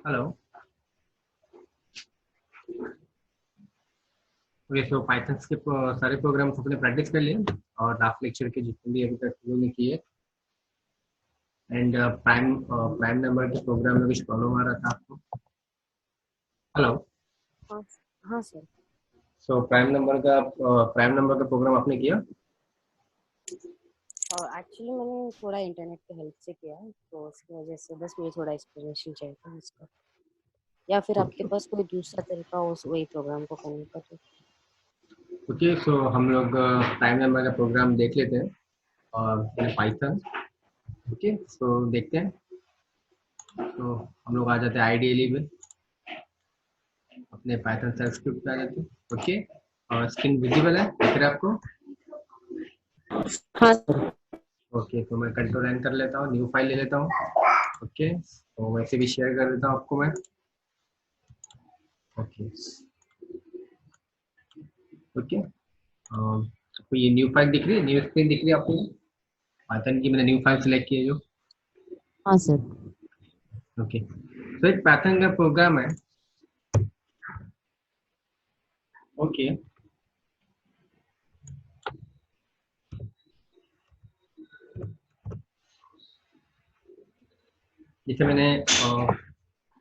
Hello. Okay, सो Python के सारे programmes अपने प्रैक्टिस कर लिए और लास्ट लेक्चर के जितने भी अभी तक लोगों ने किए। एंड प्राइम नंबर के प्रोग्राम में कुछ प्रॉब्लम आ रहा था आपको? हेलो। हाँ। हाँ सर। सो प्राइम नंबर का प्रोग्राम आपने किया? और एक्चुअली मैंने थोड़ा इंटरनेट की हेल्प से किया है, तो उसकी वजह से बस मुझे थोड़ा एक्सप्लेनेशन चाहिए था इसका, या फिर आपके पास कोई दूसरा तरीका हो वही प्रोग्राम को करने का तो। ओके, सो हम लोग प्राइम नंबर का प्रोग्राम देख लेते हैं और पाइथन। ओके, सो देखते हैं। तो हम लोग आ जाते हैं आईडीएली में, अपने पाइथन सेल स्क्रिप्ट पे आ जाते हैं। ओके, और स्क्रीन विजिबल है, दिख रहा है आपको? हाँ सर। ओके, तो मैं कंट्रोल एन कर लेता हूँ, न्यू फाइल ले लेता हूँ। ओके, तो वैसे भी शेयर कर देता हूँ आपको मैं। ओके। ओके, आपको ये न्यू फाइल दिख रही है, न्यू स्क्रीन दिख रही है आपको? पाइथन की मैंने न्यू फाइल सिलेक्ट की है जो। हाँ सर। ओके, तो एक पाइथन का प्रोग्राम है। ओके, जैसे मैंने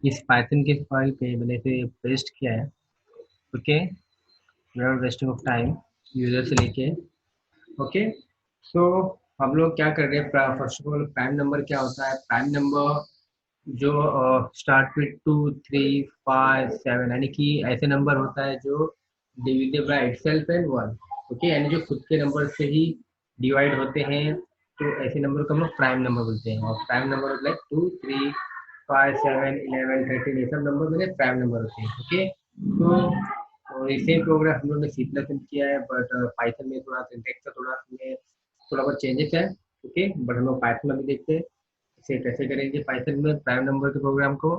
इस पाइथन के फाइल पे मैंने इसे पेस्ट किया है। Okay, without wasting of time, user से लेके। ओके, सो हम लोग क्या कर रहे हैं? First of all, prime number क्या होता है? प्राइम नंबर जो स्टार्ट विथ 2, 3, 5, 7, यानी कि ऐसे नंबर होता है जो divided by itself and 1। Okay, यानी जो खुद के नंबर से ही डिवाइड होते हैं, तो ऐसे नंबर को हम लोग प्राइम नंबर बोलते हैं। और प्राइम नंबर लाइक 2, 3, 5, 7, 11, 13, ये सब नंबर मेरे प्राइम नंबर होते हैं। ओके, तो सेम प्रोग्राम हम लोग ने सी प्लस में किया है, बट पाइथन में थोड़ा सिंटैक्स का थोड़ा बहुत चेंजेस है। ओके, बट हम लोग पाइथन में भी देखते हैं इसे कैसे करेंगे पाइथन में प्राइम नंबर के प्रोग्राम को।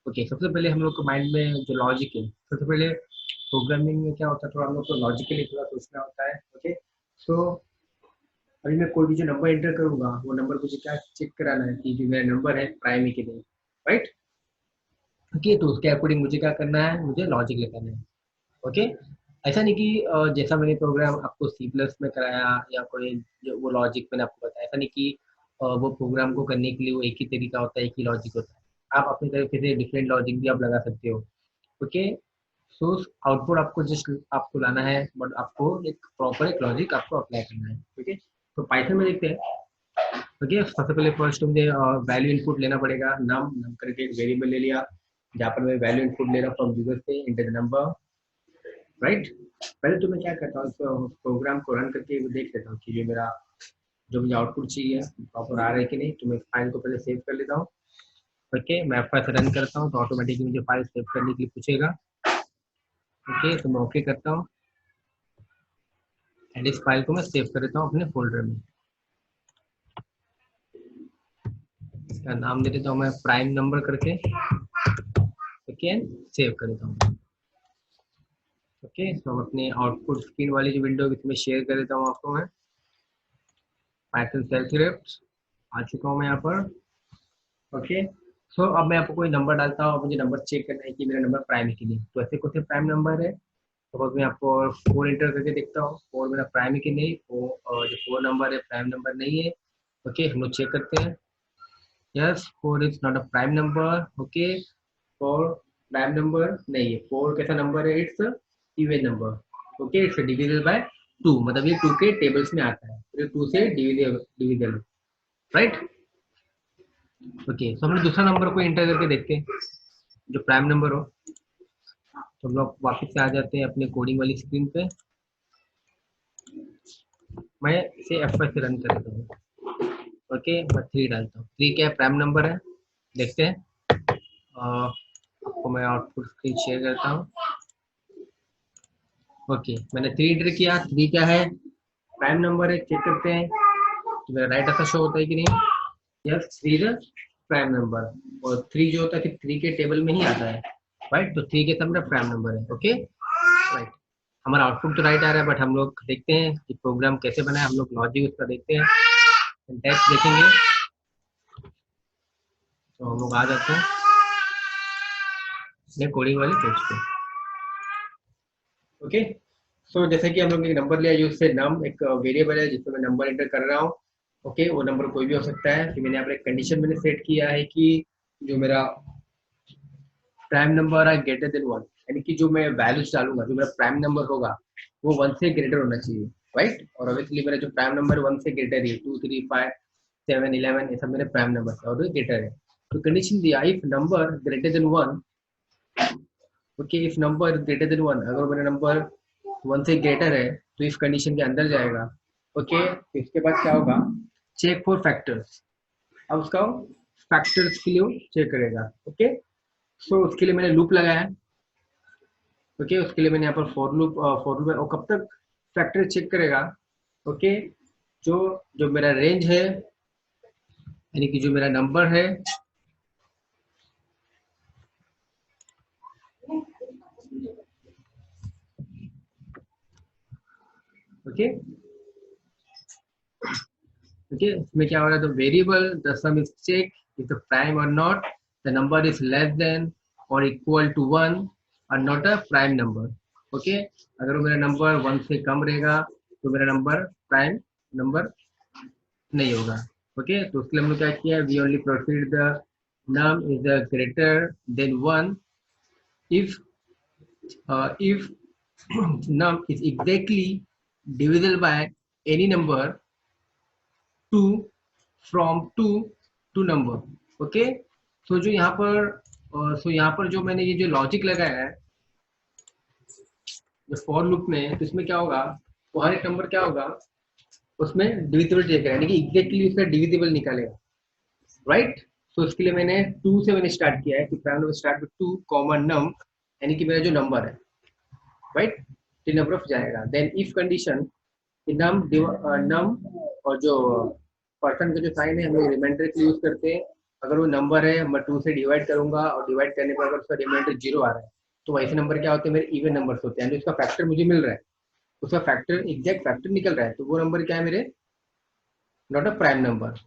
ओके, सबसे पहले हम लोग को माइंड में जो लॉजिक है, सबसे पहले प्रोग्रामिंग में क्या होता है, थोड़ा हम लोग को लॉजिकली थोड़ा सोचना होता है। ओके, सो अभी मैं कोई भी जो नंबर एंटर करूंगा, वो नंबर मुझे क्या चेक कराना है कि जो मेरा नंबर है प्राइम है कि नहीं, राइट? ओके, तो उसके अकॉर्डिंग मुझे क्या करना है, मुझे लॉजिक लगाना है। ओके, ऐसा नहीं कि जैसा मैंने प्रोग्राम आपको सी प्लस में कराया या कोई जो वो लॉजिक मैंने आपको बताया, ऐसा नहीं कि वो प्रोग्राम को करने के लिए वो एक ही तरीका होता है, एक ही लॉजिक होता है। आप अपनी तरीके से डिफरेंट लॉजिक भी आप लगा सकते हो। ओके, सो आउटपुट आपको जस्ट आपको लाना है, बट आपको एक प्रॉपर एक लॉजिक आपको अप्लाई करना है। ओके, तो पाइथन में देखते हैं। ओके, सबसे पहले फर्स्ट मुझे वैल्यू इनपुट लेना पड़ेगा। नम नम करके एक वेरिएबल ले लिया, जहाँ पर मैं वैल्यू इनपुट ले रहा हूँ फ्रॉम यूजर से इंटर द नंबर, राइट? पहले तो मैं क्या करता हूँ, प्रोग्राम को रन करके वो देख लेता हूँ कि ये मेरा जो मुझे आउटपुट चाहिए प्रॉपर आ रहा है कि नहीं। तो मैं फाइल को पहले सेव कर लेता हूँ। ओके, मैं फाइल रन करता हूँ तो ऑटोमेटिकली मुझे फाइल सेव करने के लिए पूछेगा। ओके, तो मैं ओके करता हूँ एंड इस फाइल को मैं सेव कर देता हूँ अपने फोल्डर में। इसका नाम दे देता हूँ मैं प्राइम नंबर करके। ओके, सेव कर देता हूँ। ओके, तो हम अपने आउटपुट स्क्रीन वाली जो विंडो इसमें शेयर कर देता हूँ आपको मैं। पाइथन सेल स्क्रिप्ट आ चुका हूँ मैं यहाँ पर। ओके, सो अब मैं आपको कोई नंबर डालता हूँ, मुझे नंबर चेक करना है कि मेरा नंबर प्राइम है कि नहीं। तो ऐसे कौन से प्राइम नंबर है? तो मैं आपको 4 इंटर करके देखता हूँ, 4 मेरा प्राइम है कि नहीं। जो 4 नंबर है प्राइम नंबर नहीं है। ओके, हम लोग चेक करते हैं। Yes, 4 is not a prime number. Okay, 4 prime number नहीं है। 4 कैसा नंबर है? It's even number. Okay, it's divisible by 2, मतलब ये 2 के टेबल्स में आता है, तो 2 से डिविजिबल, राइट? ओके, तो हम लोग दूसरा नंबर को इंटर करके देखते हैं जो प्राइम नंबर हो। तो हम लोग वापस से आ जाते हैं अपने कोडिंग वाली स्क्रीन पे। मैं इसे F5 से रन कर देता हूँ। ओके, मैं 3 डालता हूँ। 3 क्या प्राइम नंबर है? देखते हैं। आपको मैं आउटपुट स्क्रीन शेयर करता हूँ। ओके, मैंने 3 इंटर किया। 3 क्या है? प्राइम नंबर है। चेक करते हैं तो मेरा राइट ऐसा शो होता है कि नहीं। Yes, 3 is prime number. और 3 जो होता है, 3 के टेबल में ही आता है, राइट? तो 3 के सब मेरा प्राइम नंबर है। Okay, right. हमारा आउटपुट तो राइट आ रहा है, बट हम लोग देखते हैं कि प्रोग्राम कैसे बना है। हम लोग लॉजिक उसका देखते हैं, सिंटैक्स देखेंगे। तो हम लोग आ जाते हैं। या कोडिंग वाले पेज पे। ओके, सो जैसे कि हम लोग ने नंबर लिया, यूज से नम एक वेरिएबल है जिसमें मैं नंबर एंटर कर रहा हूँ। ओके, वो नंबर कोई भी हो सकता है। फिर मैंने यहाँ पर एक कंडीशन मैंने सेट किया है कि जो मेरा प्राइम नंबर है ग्रेटर देन 1, यानी कि जो मैं वैल्यूज डालूंगा, जो मेरा प्राइम नंबर होगा वो 1 से ग्रेटर होना चाहिए, राइट। और ऑब्वियसली मेरा जो प्राइम नंबर 1 से ग्रेटर है, 2 3 5 7 11 ये सब मेरे प्राइम नंबर है और ग्रेटर है। तो कंडीशन दिया if number greater than 1, okay, if number greater than 1, अगर मेरा नंबर 1 से ग्रेटर है तो इस कंडीशन के अंदर जाएगा। ओके, इसके बाद क्या होगा, चेक फॉर फैक्टर्स। अब उसका फैक्टर्स के लिए चेक करेगा। ओके, सो उसके लिए मैंने लूप लगाया है। ओके, उसके लिए मैंने यहाँ पर फॉर लूप और कब तक फैक्टर चेक करेगा। ओके, जो जो मेरा रेंज है, यानी कि जो मेरा नंबर है, ओके ओके, इसमें क्या हो रहा है, तो variable the sum is check if the prime और not, the number is less than और इक्वल टू 1 और not a prime number. Okay, अगर वो मेरा नंबर 1 से कम रहेगा तो मेरा नंबर प्राइम नंबर नहीं होगा। ओके, तो उसके लिए हमने क्या किया, we only proceed the num is greater than 1 if num is exactly divisible by any number 2 from 2 to number। Okay, तो जो यहाँ पर यहाँ पर जो मैंने ये जो लॉजिक लगाया है जो फॉर लूप में, तो इसमें क्या होगा, वो हर एक नंबर क्या होगा उसमें डिविजिबल चेक यानी कि एग्जैक्टली उसका डिविजिबल निकालेगा, राइट। तो उसके लिए मैंने 2 से मैंने स्टार्ट किया है कि prime number start with 2 common num, यानी कि मेरा जो नंबर है, राइट, टी नंबर ऑफ जाएगा। Then if condition num num और जो पर्सन का जो साइन है हम लोग रिमाइंडर के यूज करते हैं। अगर वो नंबर है मैं 2 से डिवाइड करूंगा और डिवाइड करने पर अगर उसका रिमाइंडर 0 आ रहा है तो वैसे नंबर क्या होते हैं, मेरे इवन नंबर्स होते हैं, यानी उसका फैक्टर मुझे मिल रहा है, उसका फैक्टर एग्जैक्ट फैक्टर निकल रहा है, तो वो नंबर क्या है मेरे, not a prime number.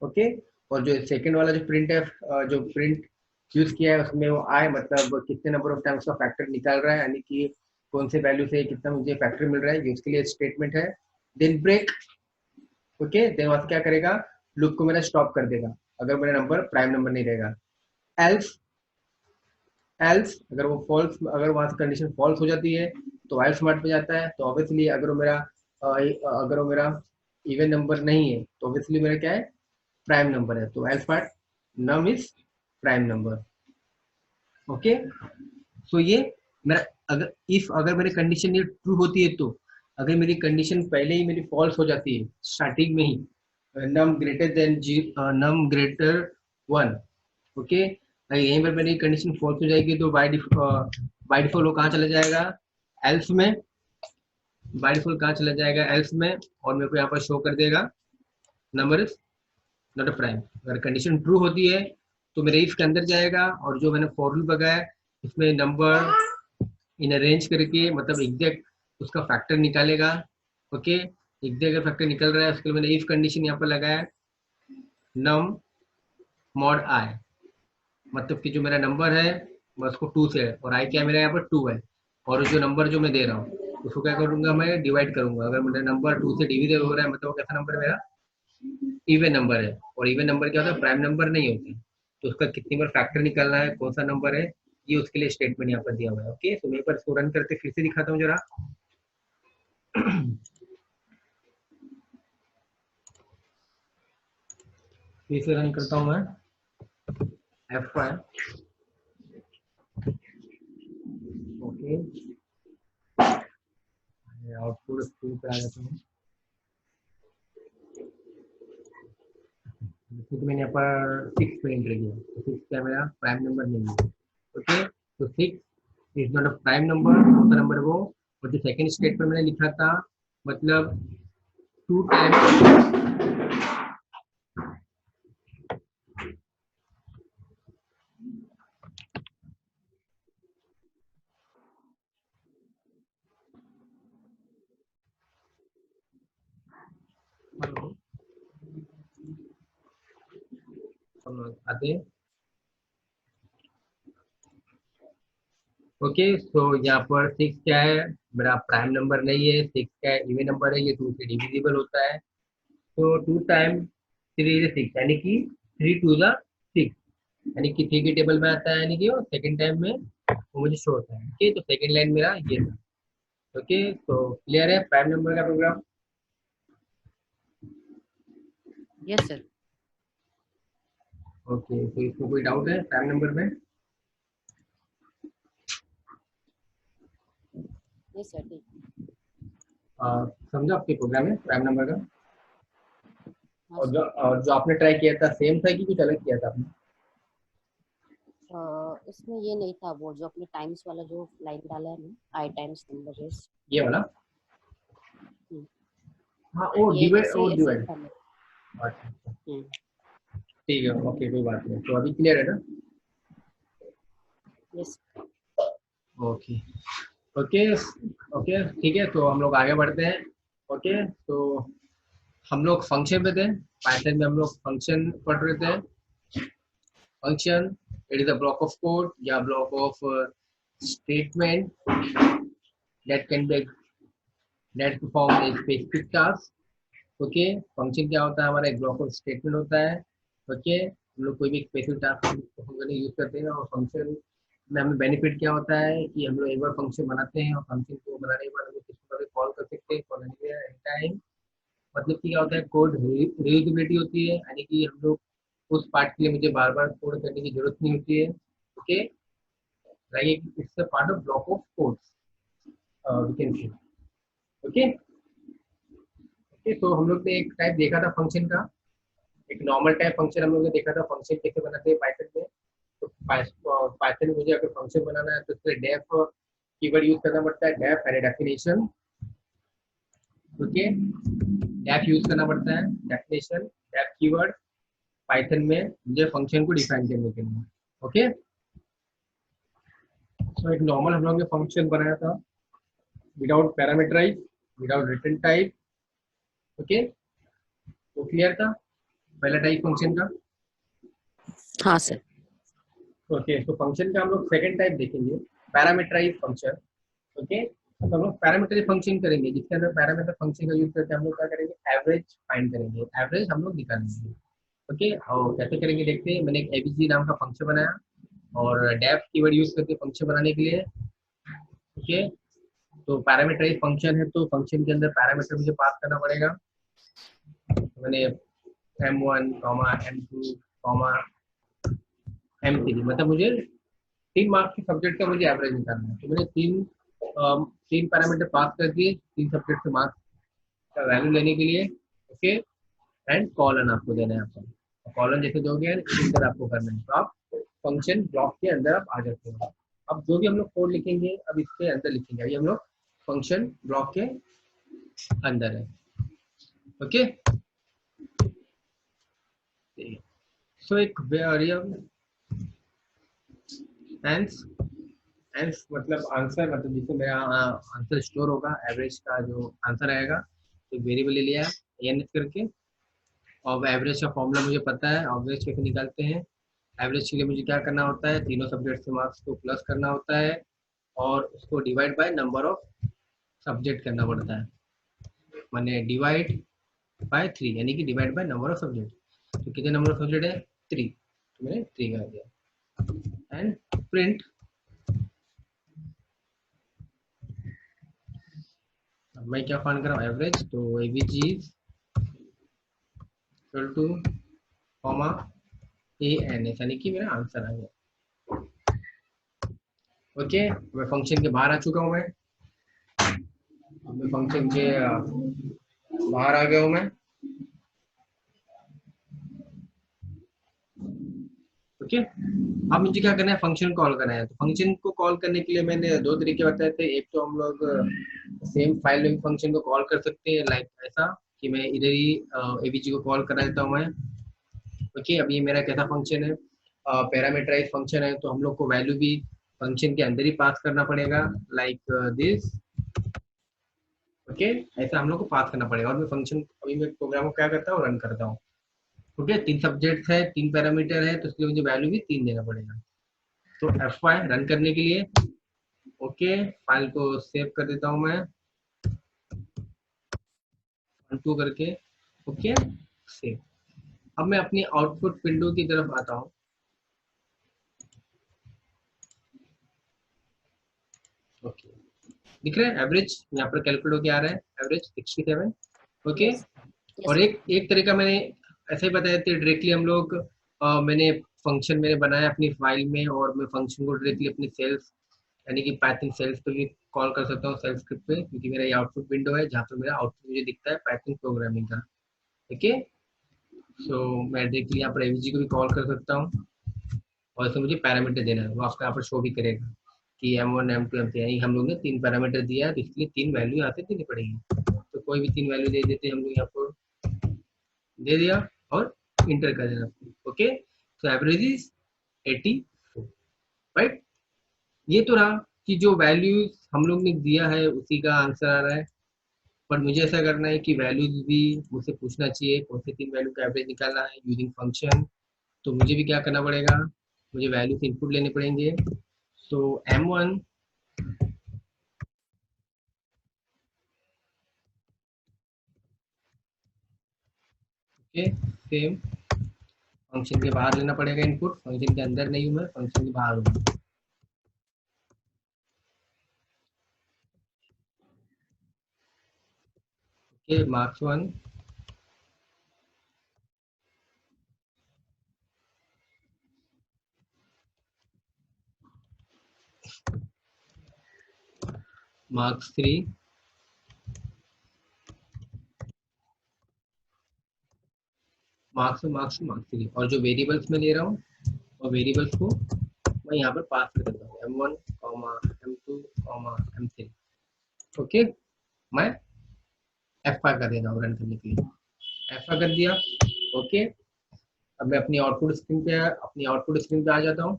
Okay, और जो सेकंड वाला जो प्रिंट है, जो प्रिंट यूज किया है उसमें वो आए मतलब कितने नंबर ऑफ टाइम उसका फैक्टर निकाल रहा है, यानी कि कौन से वैल्यू से कितना मुझे फैक्टर मिल रहा है, ये उसके लिए स्टेटमेंट है। देन ब्रेक, ओके, देन वहां से क्या करेगा, लूप को मेरा स्टॉप कर देगा अगर मेरा नंबर प्राइम नंबर नहीं रहेगा। एल्स एल्स अगर वो फॉल्स, अगर वहां से कंडीशन फॉल्स हो जाती है तो एल्स मोड पे जाता है। तो ऑब्वियसली अगर वो मेरा इवन नंबर नहीं है तो ऑब्वियसली मेरा क्या है, प्राइम नंबर है, तो else part num is prime number. Okay, so ये मेरा, अगर इफ अगर मेरी कंडीशन ये ट्रू होती है, तो अगर मेरी कंडीशन पहले ही मेरी फॉल्स हो जाती है स्टार्टिंग में ही, नम ग्रेटर देन नम ग्रेटर 1, ओके, यहीं पर मेरी कंडीशन फॉल्स हो जाएगी तो बाय डिफॉल्ट वो कहाँ चला जाएगा, एल्स में, बाय डिफॉल्ट कहाँ चला जाएगा, एल्स में, और मेरे को यहाँ पर शो कर देगा number is not a prime. अगर कंडीशन ट्रू होती है तो मेरे इफ के अंदर जाएगा और जो मैंने फॉर लूप लगाया इसमें नंबर इन अरेंज करके मतलब एग्जैक्ट उसका फैक्टर निकालेगा। ओके, एग्जैक्ट फैक्टर निकल रहा है, उसके लिए मैंने इफ कंडीशन यहाँ पर लगाया नम मॉड आई, मतलब कि जो मेरा नंबर है मैं उसको 2 से है और आई क्या मेरा यहाँ पर 2 है, और जो नंबर जो मैं दे रहा हूँ उसको क्या करूंगा, मैं डिवाइड करूंगा। अगर मेरा नंबर 2 से डिविजन हो रहा है मतलब वो कैसा नंबर है मेरा, इवन नंबर है, और इवन नंबर क्या होता है, प्राइम नंबर नहीं होते, तो उसका कितनी बार फैक्टर निकालना है, कौन सा नंबर है, ये उसके लिए स्टेटमेंट यहाँ पर दिया हुआ है। ओके, तो मैं एक बार इसको रन करके फिर से दिखाता हूँ जरा। फिर से रन करता हूँ मैं F5। ओके, आउटपुट स्क्रीन पे आ जाता हूँ। क्योंकि मैंने यहाँ पर 6 पे एंटर किया, तो 6 क्या मेरा प्राइम नंबर नहीं है। ओके, तो 6 is not a prime number, कौन सा नंबर वो, और जो सेकंड स्टेटमेंट मैंने लिखा था मतलब 2 टाइम्स, आते ओके, सो यहाँ पर 6 क्या है, मेरा प्राइम नंबर नहीं है। 6 क्या है, इवन नंबर है, ये 2 से डिविजिबल होता है। तो 2 टाइम 3 इज 6, यानी कि 3 टू द 6, यानी कि 3 की टेबल में आता है, यानी कि वो सेकंड टाइम में वो मुझे शो होता है। ओके, तो सेकंड लाइन मेरा ये था। ओके, तो क्लियर है प्राइम नंबर का प्रोग्राम। Yes sir. ओके, तो इसमें कोई डाउट है प्राइम नंबर में? यस सर ठीक। समझा आपके प्रोग्राम है प्राइम नंबर का? हाँ और जो आपने ट्राई किया था सेम था कि कुछ अलग किया था आपने? इसमें ये नहीं था, वो जो अपने टाइम्स वाला जो लाइन डाला है ना, आई टाइम्स नंबर इज। ये वाला? हाँ, ओ ये डिवाइड, ऐसे ओ ऐसे डिवाइड। था मेरा। अच्छा अच्छा, हम्म। ठीक है, ओके, कोई बात नहीं, तो अभी क्लियर है ना? यस। ओके ओके ओके, ठीक है, तो हम लोग आगे बढ़ते हैं। ओके, तो हम लोग फंक्शन पे थे। पाइथन में हम लोग फंक्शन पढ़ रहे थे। Function, it is a block of code या block of statement that can be that perform a specific task। Okay, function क्या होता है, हमारा एक ब्लॉक ऑफ स्टेटमेंट होता है। ओके, हम लोग कोई भी स्पेशल टास्क फंक्शन यूज करते हैं, और फंक्शन में हमें बेनिफिट क्या होता है कि हम लोग एक बार फंक्शन बनाते हैं, और फंक्शन को बनाने के बाद हम लोग किसी को भी कॉल कर सकते हैं फॉर एनी टाइम। मतलब कि क्या होता है, कोड रीयूजेबिलिटी होती है, यानी कि हम लोग उस पार्ट के लिए मुझे बार बार कोड करने की जरूरत नहीं होती है। Okay, like it's a part of block of codes, we can say. Okay okay, तो हम लोग ने एक टाइप देखा था फंक्शन का, एक नॉर्मल टाइप फंक्शन हम लोग ने देखा था, फंक्शन कैसे बनाते हैं पाइथन में। तो पाइथन में मुझे अगर फंक्शन बनाना है तो उसके लिए डेफ कीवर्ड यूज करना पड़ता है, def and definition. Okay, def use करना पड़ता है, डेफिनेशन, डेफ कीवर्ड पाइथन में मुझे फंक्शन को डिफाइन करने के लिए। ओके, तो एक नॉर्मल हम लोग ने फंक्शन बनाया था without parameterize, without return type. Okay, तो क्लियर था पहला टाइप फंक्शन का? हाँ सर। ओके, तो फंक्शन का हम लोग सेकंड टाइप देखेंगे, पैरामीटराइज फंक्शन। ओके, तो हम लोग पैरामीटर फंक्शन करेंगे, जिसके अंदर पैरामीटर फंक्शन का यूज करके हम लोग क्या करेंगे, एवरेज फाइंड करेंगे, एवरेज हम लोग निकालेंगे। ओके, और कैसे करेंगे देखते हैं। मैंने एक एबीसी नाम का फंक्शन बनाया, और डेफ कीवर्ड यूज करके फंक्शन बनाने के लिए। ओके, तो पैरामीटराइज फंक्शन है, तो फंक्शन के अंदर पैरामीटर मुझे पास करना पड़ेगा। तो मैंने M1 M2 M3, मतलब मुझे 3 मार्क्स के सब्जेक्ट का मुझे एवरेज निकालना है। तो मैंने तीन पैरामीटर पास कर दिए, 3 सब्जेक्ट से मार्क्स का वैल्यू लेने के लिए। ओके, एंड कॉलन आपको देना है आपको, कॉलन जैसे दोगे इसके अंदर आपको करना है, तो आप फंक्शन ब्लॉक के अंदर आप आ जाते हो। अब जो भी हम लोग कोड लिखेंगे अब इसके अंदर लिखेंगे, अभी हम लोग फंक्शन ब्लॉक के अंदर है। ओके, सो एक वेरिएबल एंस, एंस मतलब आंसर, मतलब जिसमें मेरा आंसर स्टोर होगा, एवरेज का जो आंसर आएगा, तो वेरिएबल ले लिया एन करके। और एवरेज का फॉर्मूला मुझे पता है, एवरेज कैसे निकालते हैं। एवरेज के लिए मुझे क्या करना होता है, तीनों सब्जेक्ट से मार्क्स को प्लस करना होता है, और उसको divide by number of subject करना पड़ता है, मैंने डिवाइड बाय 3, यानी कि divide by number of subject. तो कितने नंबर ऑफ सब्जेक्ट है, 3, तो मैंने 3 कर दिया, एंड प्रिंट। मैं क्या फाइंड कर रहा हूँ, एवरेज, तो AVG equal two comma A N S, यानी कि मेरा आंसर आ गया। ओके, मैं फंक्शन के बाहर आ चुका हूँ, मैं फंक्शन के बाहर आ गया हूँ मैं। ओके, अब मुझे क्या करना है, फंक्शन कॉल करना है। तो फंक्शन को कॉल करने के लिए मैंने 2 तरीके बताए थे। एक तो हम लोग सेम फाइल में फंक्शन को कॉल कर सकते हैं, लाइक ऐसा कि मैं इधर ही एवीजी को कॉल कर देता हूँ मैं। ओके, अब ये मेरा कैसा फंक्शन है, पैरामीटराइज फंक्शन है, तो हम लोग को वैल्यू भी फंक्शन के अंदर ही पास करना पड़ेगा, लाइक दिस। ओके, ऐसा हम लोग को पास करना पड़ेगा, और मैं फंक्शन, अभी मैं प्रोग्राम को क्या करता हूँ, रन करता हूँ। ओके, 3 सब्जेक्ट है, 3 पैरामीटर है, तो इसलिए मुझे वैल्यू भी 3 देना पड़ेगा। तो F5 रन करने के लिए ओके, फाइल को सेव कर देता हूँ मैं, 1 2 करके। Okay, save. अब मैं अपनी आउटपुट विंडो की तरफ आता हूँ। ओके, दिख रहा है एवरेज यहाँ पर कैलकुलेट होके आ रहा है, एवरेज 67। ओके, यस यस और सर। एक एक तरीका मैंने ऐसे ही बताया था डायरेक्टली हम लोग, मैंने फंक्शन मैंने बनाया अपनी फाइल में, और मैं फंक्शन को डायरेक्टली अपनी सेल्स यानी कि पाइथन सेल्स पे भी कॉल कर सकता हूँ, सेल स्क्रिप्ट पे, क्योंकि मेरा ये आउटपुट विंडो है जहाँ पे मेरा आउटपुट मुझे दिखता है पाइथन प्रोग्रामिंग का। ओके, सो मैं डायरेक्टली यहाँ पर एवीजी को भी कॉल कर सकता हूँ, और इसमें मुझे पैरामीटर देना है, वो आपको यहाँ पर शो भी करेगा कि M1 M2 M3, यानी हम लोग ने 3 पैरामीटर दिया है, तो इसलिए 3 वैल्यू यहाँ से देनी पड़ेगी। तो कोई भी 3 वैल्यू दे देते हैं हम लोग यहाँ पर, दे दिया और इंटर कर देना। ओके, तो एवरेज इज 84, राइट। ये तो रहा कि जो वैल्यूज हम लोग ने दिया है उसी का आंसर आ रहा है, पर मुझे ऐसा करना है कि वैल्यूज भी मुझसे पूछना चाहिए कौन से 3 वैल्यू का एवरेज निकालना है यूजिंग फंक्शन। तो मुझे भी क्या करना पड़ेगा, मुझे वैल्यूज इनपुट लेने पड़ेंगे। तो M1, ओके, सेम, फंक्शन के बाहर लेना पड़ेगा इनपुट, फंक्शन के अंदर नहीं हूँ मैं, फंक्शन के बाहर हूँ। ओके, मार्क्स 1, मार्क्स 3, मार्क्स 3, और जो वेरिएबल्स मैं ले रहा हूँ और वेरिएबल्स को मैं यहाँ पर पास कर देता हूँ, M1 M2 M3। ओके, मैं F5 कर देता हूँ रन करने के लिए, F5 कर दिया। ओके, अब मैं अपनी आउटपुट स्क्रीन पे आ जाता हूँ,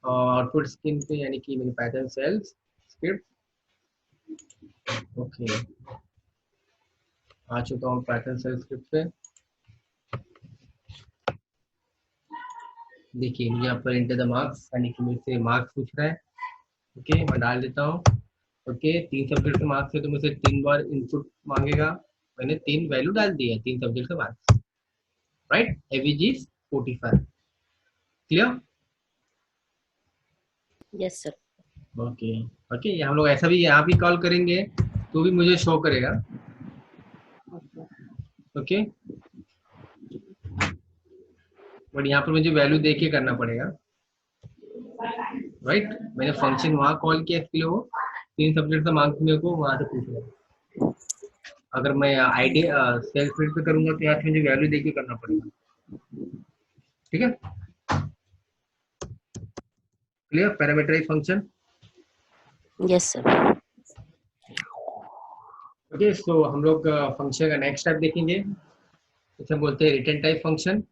आउटपुट स्क्रीन पे यानी कि मेरी पाइथन सेल्स स्क्रिप्ट। ओके, आ चुका हूँ पाइथन सेल्स स्क्रिप्ट पे। देखिए मुझे यहाँ पर इंटर द मार्क्स यानी कि मेरे से मार्क्स पूछ रहा है। ओके, मैं डाल देता हूँ। ओके, 3 सब्जेक्ट के मार्क्स है तो मुझे 3 बार इनपुट मांगेगा, मैंने 3 वैल्यू डाल दी है 3 सब्जेक्ट के marks, right. Average is 45, clear. Yes sir. Okay, okay, हम लोग ऐसा भी यहाँ भी कॉल करेंगे तो भी मुझे शो करेगा। ओके ओके, बट यहाँ पर मुझे वैल्यू दे के करना पड़ेगा, राइट। मैंने फंक्शन वहाँ कॉल किया इसके लिए, वो 3 सब्जेक्ट का मार्क्स मेरे को वहाँ से पूछ रहा है। अगर मैं आईडी सेल्फ फील्ड पे करूंगा तो यहाँ से मुझे वैल्यू दे के करना पड़ेगा, ठीक है, clear. Parameterize function. Yes sir. Okay, so हम लोग फंक्शन का नेक्स्ट टाइप देखेंगे, इसे बोलते हैं return type function.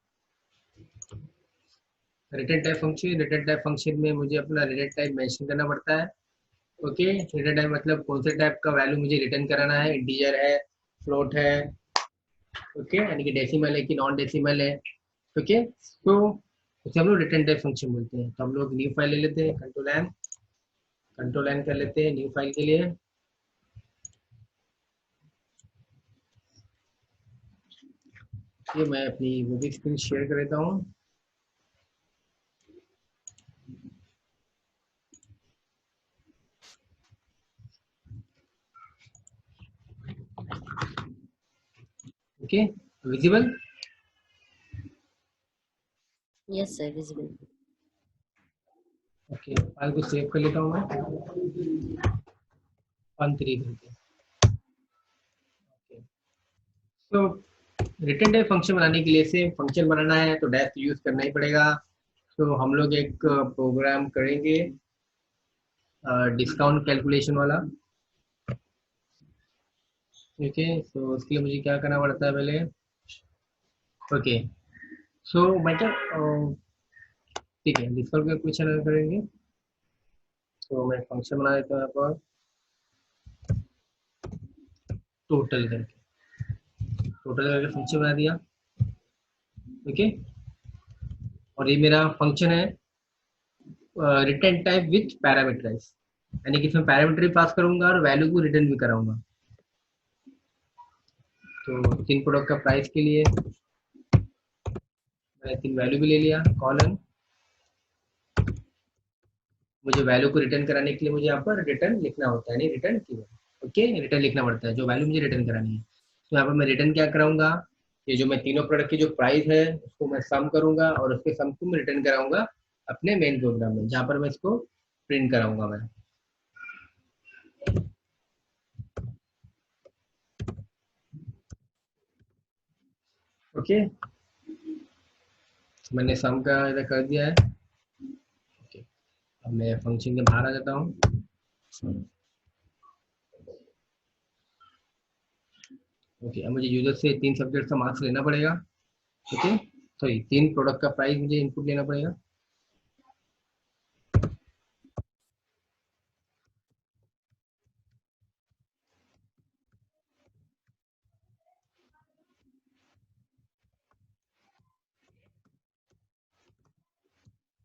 Return type function में मुझे अपना रिटर्न टाइप मेंशन करना पड़ता है। ओके, रिटर्न टाइप मतलब कौन से टाइप का वैल्यू मुझे रिटर्न कराना है, इंटीजर है, फ्लोट है, ओके, यानी कि डेसिमल है कि नॉन डेसिमल है। ओके, तो उसे हम लोग रिटर्न टाइप फंक्शन बोलते हैं। तो हम लोग न्यू फाइल ले लेते हैं, कंट्रोल एन कर लेते हैं न्यू फाइल के लिए। ये मैं अपनी वो भी स्क्रीन शेयर कर देता हूँ। Okay, visible. Yes sir, visible. Okay, file को सेव कर लेता हूँ मैं, 1 3 करके। तो रिटर्न टाइप फंक्शन बनाने के लिए, से फंक्शन बनाना है तो डैश यूज करना ही पड़ेगा। तो हम लोग एक प्रोग्राम करेंगे डिस्काउंट कैलकुलेशन वाला। ठीक है, तो उसके लिए मुझे क्या करना पड़ता है पहले। ओके, सो मैं क्या ठीक है, डिस्काउंट कैलकुलेशन करेंगे। तो मैं फंक्शन बना देता हूँ यहाँ पर, टोटल करके, टोटल करके फंक्शन बना दिया। ओके, और ये मेरा फंक्शन है रिटर्न टाइप विथ पैरामीटराइज। यानी कि इसमें पैरामीटर भी पास करूंगा और वैल्यू को रिटर्न भी कराऊंगा। तो 3 प्रोडक्ट का प्राइस के लिए मैंने 3 वैल्यू भी ले लिया, कॉलन। मुझे वैल्यू को रिटर्न कराने के लिए मुझे यहाँ पर रिटर्न लिखना होता है, नहीं रिटर्न की, ओके, रिटर्न लिखना पड़ता है जो वैल्यू मुझे रिटर्न करानी है। तो यहाँ पर मैं रिटर्न क्या कराऊंगा, ये जो मैं तीनों प्रोडक्ट की जो प्राइस है उसको मैं सम करूंगा और उसके सम को मैं रिटर्न कराऊंगा अपने मेन प्रोग्राम में, जहाँ पर मैं इसको प्रिंट कराऊंगा मैं। ओके, मैंने सम का इधर कर दिया है। ओके, अब मैं फंक्शन के बाहर आ जाता हूँ। ओके, अब मुझे यूजर से 3 सब्जेक्ट का मार्क्स लेना पड़ेगा। ओके, तो ये 3 प्रोडक्ट का प्राइस मुझे इनपुट लेना पड़ेगा।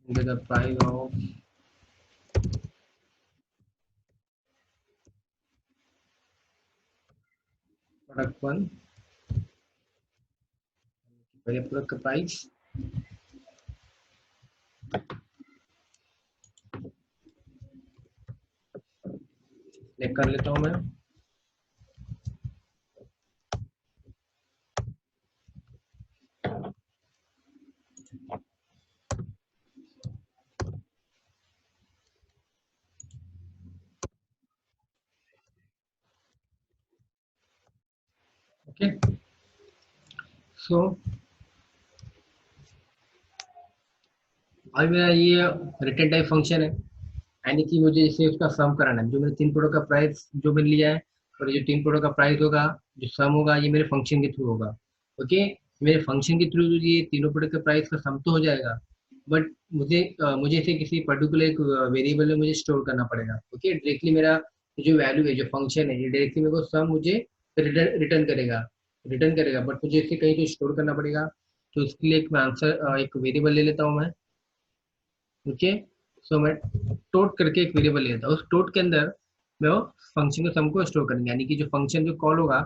द प्राइस ऑफ प्रोडक्ट 1, पहले प्रोडक्ट का प्राइस चेक कर लेता हूँ मैं। ओके, सो अभी मेरा ये रिटर्न टाइप फंक्शन है, यानी कि मुझे इसे उसका सम कराना है। जो मैंने 3 प्रोडक्ट का प्राइस जो मैंने लिया है, और ये जो 3 प्रोडक्ट का प्राइस होगा, जो सम होगा, ये मेरे फंक्शन के थ्रू होगा। ओके, मेरे फंक्शन के थ्रू ये तीनों प्रोडक्ट के प्राइस का सम तो हो जाएगा, बट मुझे इसे किसी पर्टिकुलर एक वेरिएबल में मुझे स्टोर करना पड़ेगा। ओके, डायरेक्टली मेरा जो वैल्यू है, जो फंक्शन है, ये डायरेक्टली मेरे को सम मुझे रिटर्न करेगा, बट मुझे इसे कहीं तो स्टोर करना पड़ेगा। तो इसके लिए एक मैं आंसर एक वेरिएबल ले लेता हूँ मैं। ओके, सो मैं टोट करके एक वेरिएबल ले लेता हूँ। उस टोट के अंदर मैं वो फंक्शन के सम को स्टोर करेंगे, यानी कि जो फंक्शन जो कॉल होगा,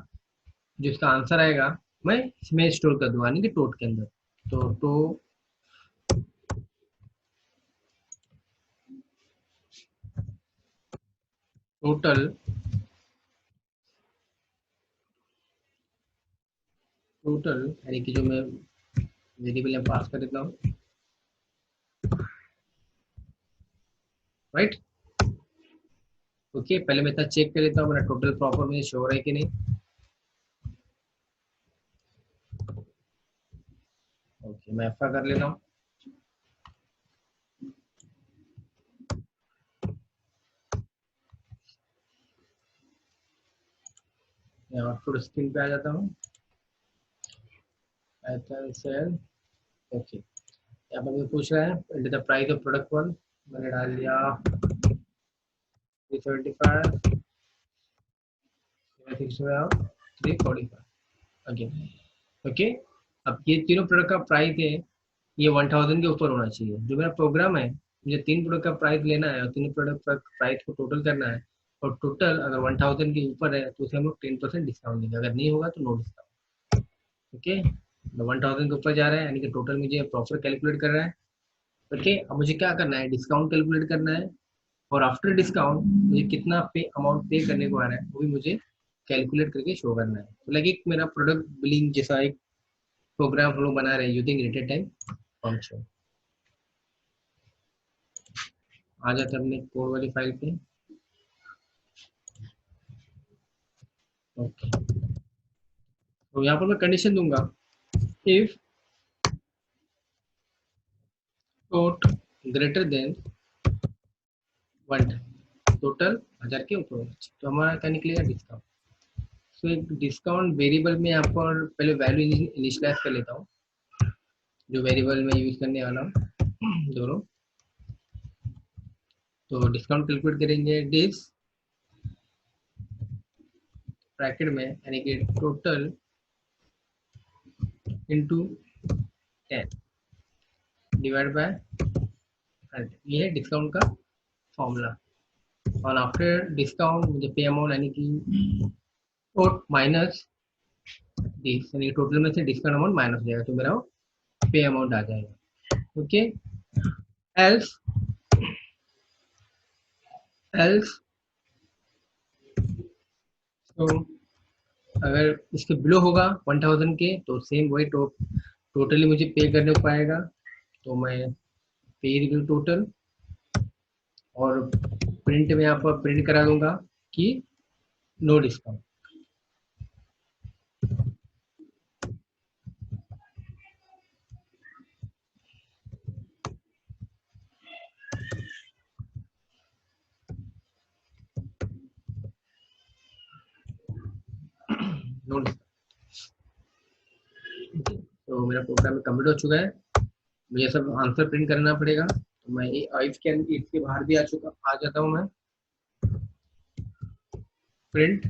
जो इसका आंसर आएगा, मैं इसमें स्टोर कर दूंगा, यानी कि टोट के अंदर। तो टोटल टोटल यानी कि जो मैं वेरिएबल में पास कर देता हूँ, राइट। ओके, पहले मैं इतना चेक कर लेता हूँ मेरा टोटल प्रॉपर मुझे शो हो रहा है कि नहीं। ओके, मैं एफा कर लेता हूँ। मैं आउटपुट स्क्रीन पे आ जाता हूँ। सेल। ओके, यहाँ पर मुझे पूछ रहा है enter the price of product 1, मैंने डाल दिया 375, 345 अगेन। ओके, अब ये तीनों प्रोडक्ट का प्राइस है, ये 1000 के ऊपर होना चाहिए। जो मेरा प्रोग्राम है, मुझे 3 प्रोडक्ट का प्राइस लेना है और 3 प्रोडक्ट का प्राइस को टोटल करना है, और टोटल अगर 1000 के ऊपर है तो उसे हम लोग 10% डिस्काउंट देंगे, अगर नहीं होगा तो नो डिस्काउंट। ओके, 1000 के ऊपर जा रहा है, यानी कि टोटल मुझे प्रॉफिट कैलकुलेट कर रहा है। ओके, अब मुझे क्या करना है, डिस्काउंट कैलकुलेट करना है, और आफ्टर डिस्काउंट मुझे कितना पे अमाउंट पे करने को आ रहा है वो भी मुझे कैलकुलेट करके शो करना है। तो लाइक एक मेरा प्रोडक्ट बिलिंग जैसा एक प्रोग्राम हम लोग बना रहे हैं यूजिंग रिटेल टाइम फंक्शन। आ जाते हैं अपने कोड वाली फाइल पे। ओके, तो यहाँ पर मैं कंडीशन दूंगा, if tot greater than 1, total 1000 के ऊपर होना चाहिए। तो हमारा क्या निकलेगा, डिस्काउंट। तो एक डिस्काउंट वेरिएबल में यहाँ पर पहले वैल्यू इनिशियलाइज कर लेता हूँ, जो वेरिएबल में यूज करने वाला हूँ दोनों। तो डिस्काउंट कैलकुलेट करेंगे, डिस ब्रैकेट में, यानी कि टोटल इंटू 10 डिवाइड बाय 100, ये है डिस्काउंट का फॉर्मूला। और आफ्टर डिस्काउंट मुझे पे अमाउंट यानी कि और माइनस यानी टोटल में से डिस्काउंट अमाउंट माइनस हो जाएगा, तो मेरा पे अमाउंट आ जाएगा। ओके, एल्स एल्स तो अगर इसके बिलो होगा 1000 के, तो सेम वही टोटली मुझे पे करने को पाएगा, तो मैं पे टोटल और प्रिंट में यहाँ पर प्रिंट करा दूंगा कि नो डिस्काउंट। No discount. तो मेरा प्रोग्राम कंप्लीट हो चुका है, मुझे सब आंसर प्रिंट करना पड़ेगा, तो मैं इसके बाहर भी आ जाता हूँ मैं, प्रिंट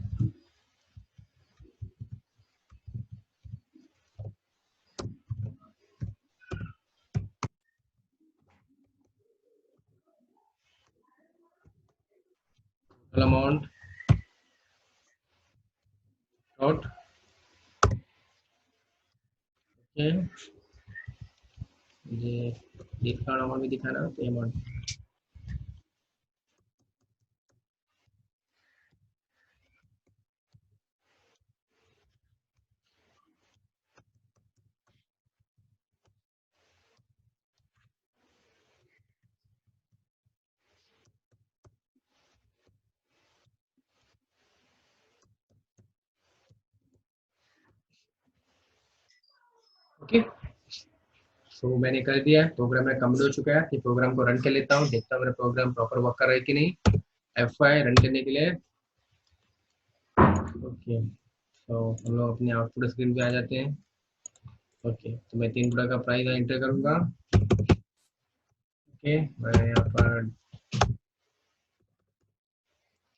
अमाउंट डॉट मुझे डिस्काउंट अमाउंट भी दिखाना है, तो अमाउंट ओके। तो मैंने कर दिया है, प्रोग्राम मेरा कंप्लीट हो चुका है। ये प्रोग्राम को रन कर लेता हूँ, देखता हूँ मेरा प्रोग्राम प्रॉपर वर्क कर रहा है कि नहीं। F5 रन करने के लिए। ओके, तो हम लोग अपने आउटपुट स्क्रीन पे आ जाते हैं। ओके, तो मैं 3 प्रोडक्ट का प्राइस एंटर करूंगा। ओके, मैं यहाँ पर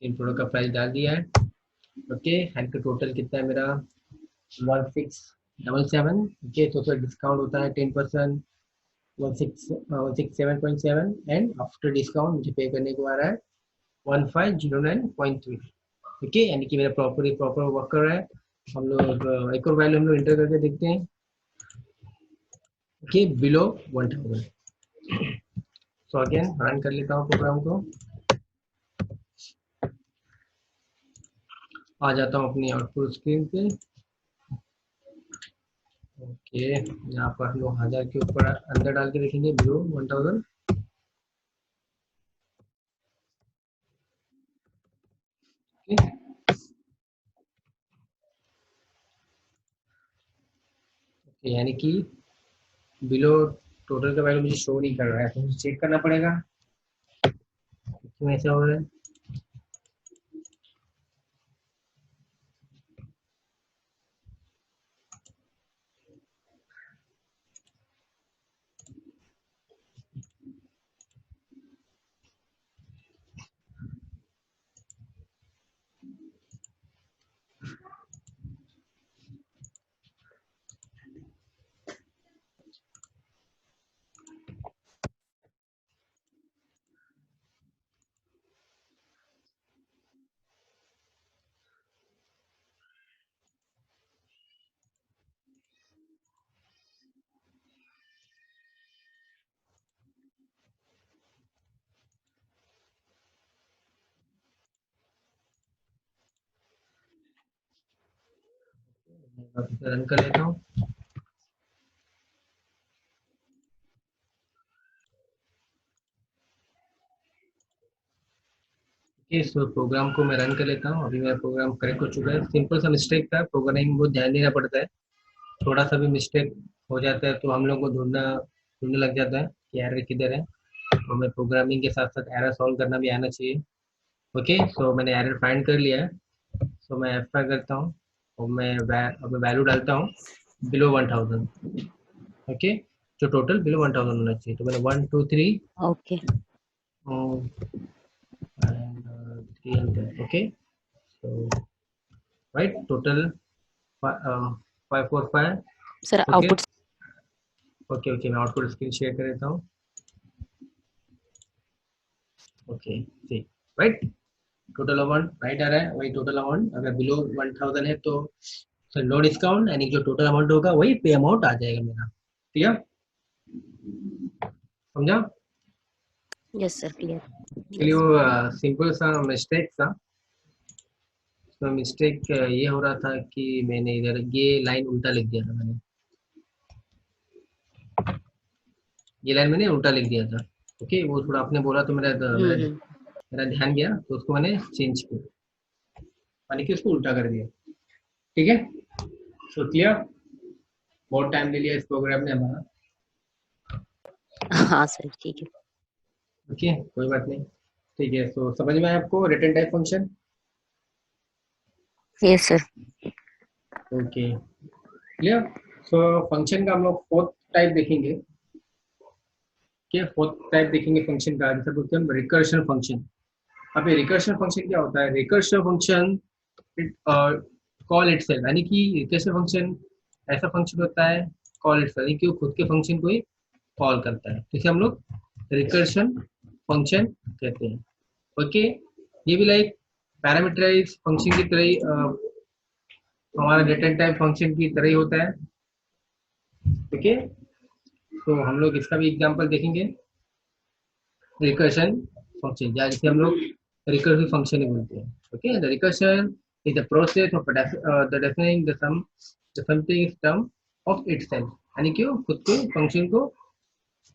3 प्रोडक्ट का प्राइस डाल दिया है। ओके, एंड का टोटल कितना है मेरा 1677। ओके, तो सर डिस्काउंट होता है 10%, 167.7, एंड आफ्टर डिस्काउंट मुझे पे करने को आ रहा है 1509.3। ठीक है, यानी कि मेरा प्रॉपर वर्क कर रहा है। हम लोग एक और वैल्यू हम लोग इंटर करके देखते हैं। Okay, below 1000। So again run कर लेता हूँ प्रोग्राम को, आ जाता हूँ अपनी आउटपुट स्क्रीन पे। ओके, यहाँ पर हम लोग 1000 के ऊपर अंदर डाल के देखेंगे बिलो 1000। यानी कि बिलो टोटल का वैल्यू मुझे शो नहीं कर रहा है, तो मुझे चेक करना पड़ेगा क्यों ऐसा हो रहा है। रन कर लेता हूँ। इस प्रोग्राम को मैं रन कर लेता हूँ। अभी मेरा प्रोग्राम करेक्ट हो चुका है, सिंपल सा मिस्टेक था, प्रोग्रामिंग बहुत ध्यान देना पड़ता है। थोड़ा सा भी मिस्टेक हो जाता है तो हम लोग को ढूंढने लग जाता है कि एरर किधर है। तो हमें प्रोग्रामिंग के साथ साथ एरर सॉल्व करना भी आना चाहिए। ओके, सो मैंने एरर फाइंड कर लिया है। सो मैं F5 करता हूँ और मैं वैल्यू डालता हूँ बिलो 1000। ओके, जो टोटल बिलो 1000 होना चाहिए, तो मैंने 1 2 3 okay and 300। Okay, so right total 545। Sir okay output okay okay, मैं आउटपुट स्क्रीन शेयर कर देता हूँ। ओके, ठीक। राइट। टोटल अमाउंट राइट आ रहा है, वही टोटल अमाउंट अगर बिलो 1000 है तो नो डिस्काउंट, यानी जो टोटल अमाउंट होगा वही पे अमाउंट आ जाएगा मेरा। ठीक है, समझा? Yes sir, clear. चलिए यस। वो सिंपल सा मिस्टेक था। तो मिस्टेक ये हो रहा था कि मैंने इधर ये लाइन उल्टा लिख दिया था, मैंने ये लाइन मैंने उल्टा लिख दिया था। ओके, वो थोड़ा आपने बोला तो मेरा मेरा हम्म। मेरा ध्यान गया, तो उसको मैंने चेंज किया, यानी कि उसको उल्टा कर दिया। ठीक है, सो क्लियर। बहुत टाइम ले लिया इस प्रोग्राम ने हमारा। हाँ सर, ठीक है। ओके, कोई बात नहीं। ठीक है, तो समझ में आया आपको return type function? Yes sir. Okay, clear. So function का हम लोग फोर्थ टाइप देखेंगे। क्या फोर्थ टाइप देखेंगे फंक्शन का, जैसे बोलते हैं रिकर्शन फंक्शन। अब ये रिकर्शन फंक्शन क्या होता है? रिकर्शन फंक्शन कॉल इटसेल्फ, यानी कि रिकर्शन फंक्शन ऐसा फंक्शन होता है कॉल इटसेल्फ, यानी कि वो खुद के फंक्शन को ही कॉल करता है, जिसे हम लोग रिकर्शन फंक्शन कहते हैं। ओके, ये भी लाइक पैरामीटराइज फंक्शन की तरह ही हमारा रिटर्न टाइप फंक्शन की तरह ही होता है। ओके, तो हम लोग इसका भी एग्जांपल देखेंगे, रिकर्शन फंक्शन, या जिसे हम लोग रिकर्सिव फंक्शन ही बोलते हैं। Okay, the recursion is the process of the defining the something term of itself, यानी कि वो खुद के फंक्शन को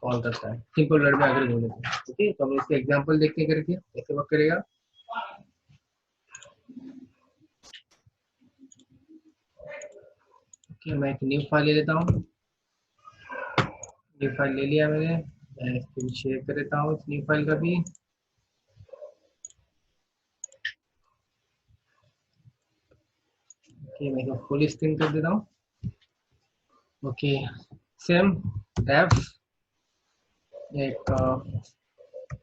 कॉल करता है, सिंपल वर्ड में अगर बोले तो। ओके, तो हम इसके एग्जांपल देखते हैं करके कैसे वर्क करेगा। ओके, मैं एक न्यू फाइल ले लेता हूँ। न्यू फाइल ले लिया मैंने, मैं स्क्रीन शेयर कर देता हूँ इस न्यू फाइल का भी। ओके, मैं फुल स्क्रीन कर देता हूँ। ओके, सेम टैब एक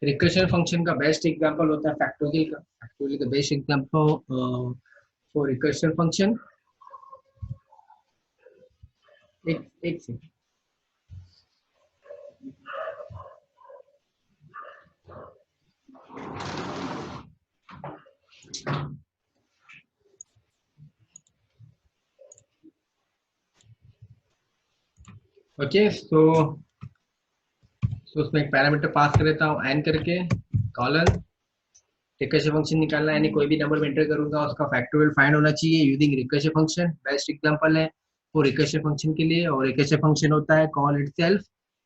रिकर्शन फंक्शन का बेस्ट एग्जांपल होता है फैक्टोरियल का। फैक्टोरियल का best example for recursion function. एक सेकंड। ओके, सो उसमें एक पैरामीटर पास कर देता हूँ एन करके, कॉलन। रिकर्शन फंक्शन निकालना है, यानी कोई भी नंबर में एंटर करूंगा उसका फैक्टोरियल फाइंड होना चाहिए using recursion function. Best example है वो रिकर्शन फंक्शन के लिए। और रिकर्शन फंक्शन होता है कॉल इटसेल्फ,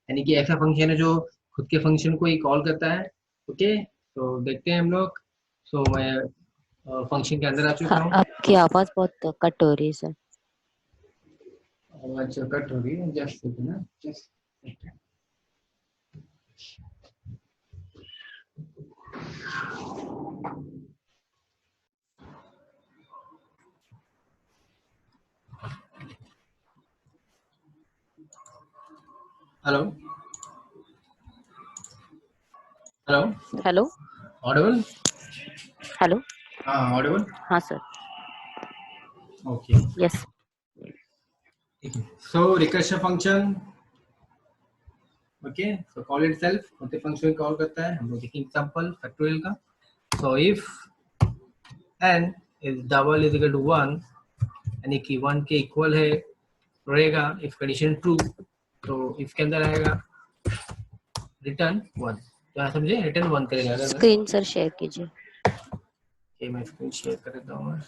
यानी कि ऐसा फंक्शन है जो खुद के फंक्शन को ही कॉल करता है। ओके, तो देखते हैं हम लोग। सो मैं फंक्शन के अंदर आ हाँ, चुका हूँ। आपकी आवाज बहुत कट हो रही है सर। आवाज कट हो रही है, जस्ट ना, just. Hello, hello, hello. Audible? Hello. हाँ, ऑडिबल। हाँ सर। Okay, yes. ठीक है। सो रिकर्शन फंक्शन, ओके, सो कॉल इटसेल्फ खुद के फंक्शन कॉल करता है। हम लोग देखेंगे एग्जांपल फैक्टोरियल का। So if n is double is equal to 1, यानी कि 1 के इक्वल है रहेगा इफ कंडीशन ट्रू, तो इसके अंदर आएगा रिटर्न 1। तो यहाँ समझे, रिटर्न 1 करेगा अगर मैं। स्क्रीन सर शेयर कीजिए। ओके, मैं स्क्रीन शेयर कर देता हूँ मैं।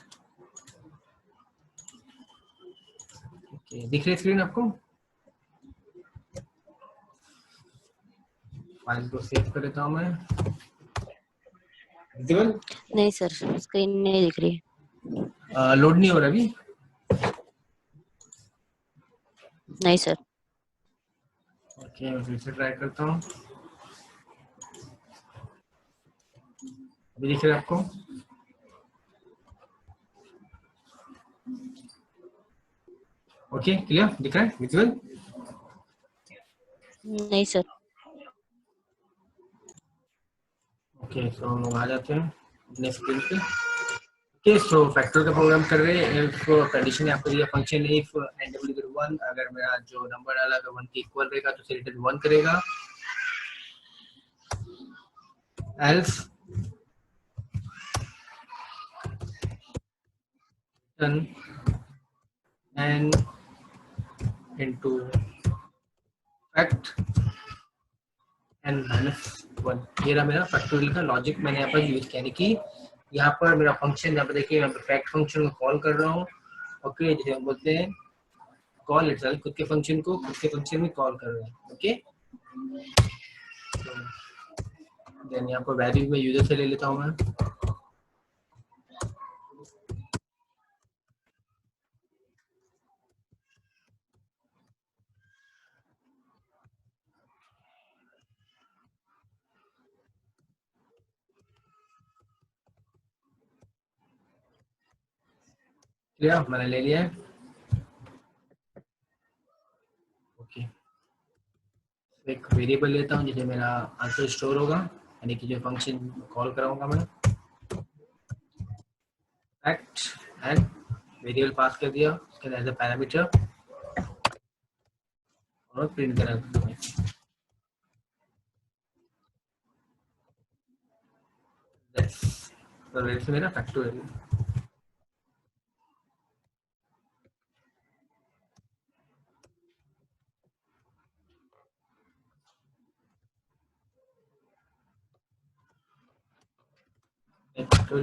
ओके, दिख रही है स्क्रीन आपको? फाइल को सेव कर देता हूँ मैं। विजिबल? नहीं सर, स्क्रीन नहीं दिख रही है। लोड नहीं हो रहा अभी? नहीं सर। ओके, मैं फिर से ट्राई करता हूँ। अभी दिख रहा है आपको? ओके, क्लियर दिख रहा है, विजुअल? नहीं सर। ओके, सो हम लोग आ जाते हैं अपने स्क्रीन पे। ओके, सो फैक्टर का प्रोग्राम कर रहे हैं। इफ कंडीशन आपको दिया function if and W equal 1, अगर मेरा जो नंबर डाला अगर 1 के इक्वल रहेगा तो उसे रिटर्न 1 करेगा। Else n into fact n -1। ये रहा मेरा फैक्टोरियल का लॉजिक मैंने यहाँ पर यूज किया, यानी कि यहाँ पर मेरा फंक्शन, यहाँ पर देखिए यहाँ पर फैक्ट फंक्शन को कॉल कर रहा हूँ। ओके, जैसे हम बोलते हैं कॉल इटसेल्फ, खुद के फंक्शन को खुद के फंक्शन में कॉल कर रहे हैं। ओके, देन यहाँ पर वैल्यू में यूजर से ले लेता हूँ मैं। क्लियर, मैंने ले लिया है। ओके, एक वेरिएबल लेता हूँ जिसे मेरा आंसर स्टोर होगा, यानी कि जो फंक्शन कॉल कराऊंगा मैं। फैक्ट एंड वेरिएबल पास कर दिया, उसके एज अ पैरामीटर और प्रिंट करा। तो मेरा फैक्टोरियल। मैं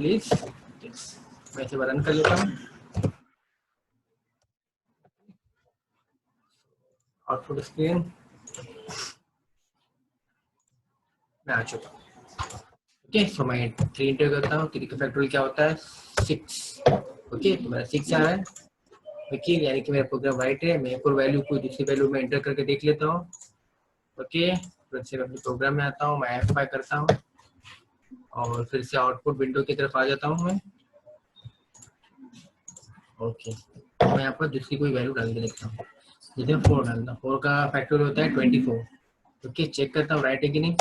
इसे रन कर लेता हूँ। आउटपुट स्क्रीन में आ चुका। ओके, सो मैं 3 इंटर करता हूँ। 3 का फैक्टोरियल क्या होता है? 6। ओके, तो मेरा 6 आ रहा है। ओके, यानी कि मेरा प्रोग्राम राइट है। मैं एक और वैल्यू कोई दूसरी वैल्यू में एंटर करके देख लेता हूँ। ओके, फिर से अपने प्रोग्राम में आता हूँ, मैं F5 करता हूँ और फिर से आउटपुट विंडो की तरफ आ जाता हूँ मैं। ओके, मैं यहाँ पर दूसरी कोई वैल्यू डाल के देखता हूँ, जैसे 4 डालना। 4 का फैक्टोरियल होता है 24। ओके, चेक करता हूँ राइट है कि नहीं।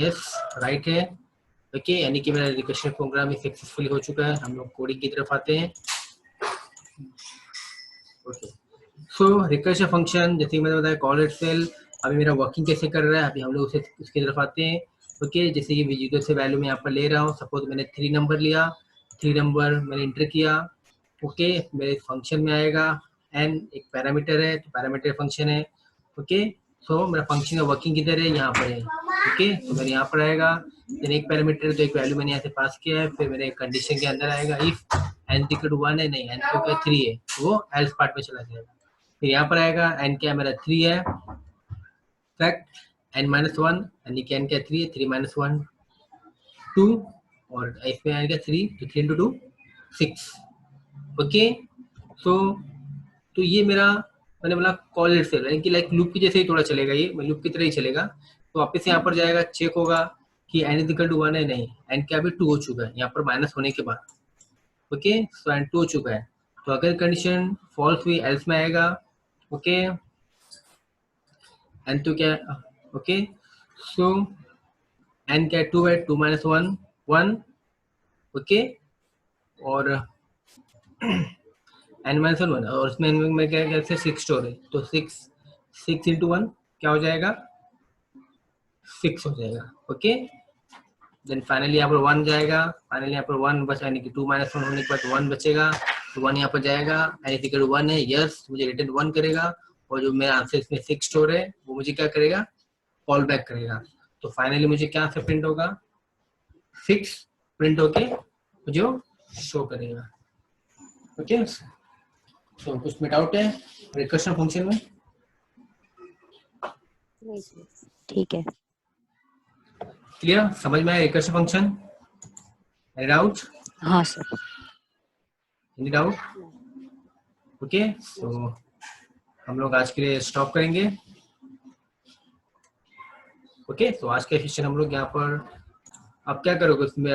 यस, राइट है। ओके, यानी कि मेरा रिकर्सिव प्रोग्राम सक्सेसफुली हो चुका है। हम लोग कोडिंग की तरफ आते हैं। ओके, सो रिकर्सिव फंक्शन जैसे मैंने बताया कॉल इटसेल्फ, अभी मेरा वर्किंग कैसे कर रहा है अभी हम लोग उसे उसकी तरफ आते हैं। ओके, जैसे कि विजिटर से वैल्यू मैं यहाँ पर ले रहा हूँ। सपोज मैंने 3 नंबर लिया, 3 नंबर मैंने इंटर किया। ओके, मेरे फंक्शन में आएगा एन, एक पैरामीटर है तो पैरामीटर फंक्शन है। ओके, सो मेरा फंक्शन का वर्किंग किधर है? यहाँ पर है। ओके, तो मेरे यहाँ पर आएगा, फिर एक पैरामीटर तो एक वैल्यू मैंने यहाँ से पास किया है। फिर मेरे कंडीशन के अंदर आएगा इफ एन इक्वल टू 1 है, नहीं एन इक्वल 3 है, वो एल्स पार्ट में चला जाएगा। फिर यहाँ पर आएगा एन क्या मेरा 3 है, फैक्ट एन -1, यानी कि एन क्या 3 है, 3 - 1 2, और इसमें आएगा 3, तो 3 into 2 6। ओके, तो ये मेरा मैंने बोला कॉल इटसेल्फ, यानी कि लाइक लूप की जैसे ही थोड़ा चलेगा, ये लूप की तरह ही चलेगा। तो वापस यहाँ पर जाएगा, चेक होगा कि एन इज इक्वल टू 1 है, नहीं एन क्या अभी 2 हो चुका है यहाँ पर माइनस होने के बाद। ओके, सो एन 2 हो चुका है। तो अगर कंडीशन फॉल्स हुई एल्स में आएगा। ओके, एन तो क्या है? ओके, सो एन क्या 2 है, 2 - 1 1। ओके, और एन माइनस 1 और इसमें में क्या क्या 6 स्टोर है, तो 6 into 1 क्या हो जाएगा? 6 हो जाएगा। ओके, देन फाइनली यहाँ पर 1 जाएगा। फाइनली यहाँ पर 1 बचा, यानी कि 2 - 1 होने के बाद 1 बचेगा, तो 1 यहाँ पर जाएगा। एन इक्वल टू 1 है, यस मुझे रिटर्न 1 करेगा, और जो मेरा आंसर इसमें 6 स्टोर है वो मुझे क्या करेगा? कॉल बैक करेगा। तो फाइनली मुझे क्या आंसर प्रिंट होगा? 6 प्रिंट होके मुझे शो करेगा। ओके, तो कुछ में डाउट है रिकर्शन फंक्शन में? नहीं सर, ठीक है। क्लियर, समझ में आया रिकर्शन फंक्शन? Any doubt? हाँ sir. Any doubt? Okay, so हम लोग आज के लिए स्टॉप करेंगे। ओके, तो आज के सेशन हम लोग यहाँ पर, आप क्या करोगे उसमें